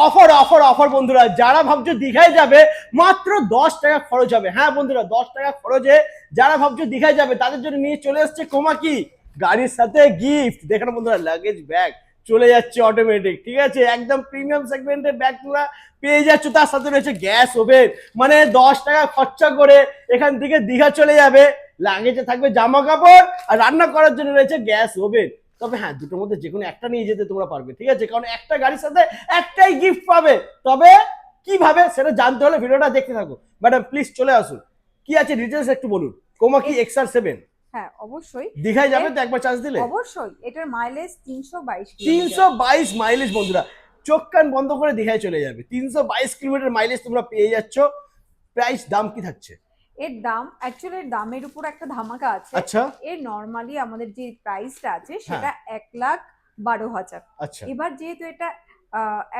Offer offer offer বন্ধুরা, যারা ভাবছো দীঘায় যাবে মাত্র 10 টাকা খরচ হবে। হ্যাঁ বন্ধুরা, 10 টাকা খরচে যারা ভাবছো দীঘায় যাবে তাদের জন্য নিয়ে চলে এসছে কোমাকি গাড়ির সাথে গিফট। দেখেন বন্ধুরা, লাগেজ ব্যাগ চলে যাচ্ছে অটোমেটিক, ঠিক আছে, একদম প্রিমিয়াম সেগমেন্টের ব্যাগ তোমরা পেয়ে যাচ্ছ। তার সাথে রয়েছে গ্যাস ওভেন, মানে 10 টাকা খরচা করে এখান থেকে দীঘা চলে যাবে। লাগেজে থাকবে জামা কাপড়, আর রান্না করার জন্য রয়েছে গ্যাস ওভেন। তবে হ্যাঁ, দুটোর মধ্যে যে কোনো একটা নিয়ে যেতে তোমরা পারবে, ঠিক আছে, কারণ একটা গাড়ির সাথে একটাই গিফট পাবে। তবে কিভাবে সেটা জানতে হলে ভিডিওটা দেখতে থাকো। ম্যাডাম প্লিজ চলে আসুন, কি আছে ডিটেলস একটু বলুন। কোমাকি XR7 হ্যাঁ অবশ্যই দীঘায় যাবে তো একবার চার্জ দিলে? অবশ্যই এটার মাইলেজ 322 কিলোমিটার। 322 মাইলেজ বন্ধুরা, চোখ কান বন্ধ করে দীঘায় চলে যাবে। 322 কিলোমিটার মাইলেজ তোমরা পেয়ে যাচ্ছ। প্রাইস দাম কি থাকছে? এর দাম অ্যাকচুয়ালি এর দামের উপর একটা ধামাকা আছে। আচ্ছা এর নর্মালি আমাদের যে প্রাইসটা আছে সেটা হ্যাঁ। 1,12,000। আচ্ছা এবার যেহেতু এটা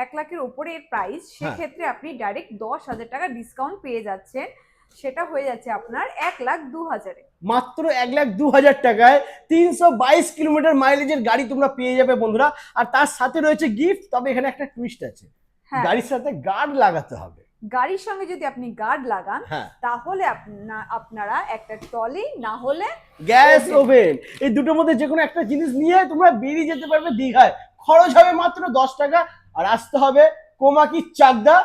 1 লাখের উপরে এর প্রাইস, হ্যাঁ। সেক্ষেত্রে আপনি ডাইরেক্ট 10,000 টাকা ডিসকাউন্ট পেয়ে যাচ্ছেন। সেটা হয়ে যাচ্ছে আপনার 1,02,000-এ। মাত্র 1,02,000 টাকায় 322 কিলোমিটার মাইলেজের গাড়ি তোমরা পেয়ে যাবে বন্ধুরা। আর তার সাথে রয়েছে গিফট। তবে এখানে একটা টুইস্ট আছে, হ্যাঁ, গাড়ির সাথে গার্ড লাগাতে হবে। গাড়ির সঙ্গে যদি আপনি গার্ড লাগান হ্যাঁ, তাহলে আপনারা একটা ট্রলি না হলে গ্যাস oven। ওভেন, এই দুটোর মধ্যে যে কোনো একটা জিনিস নিয়ে তোমরা বেরিয়ে যেতে পারবে দীঘায়। খরচ হবে মাত্র 10 টাকা, আর আসতে হবে কোমাকি চাকদা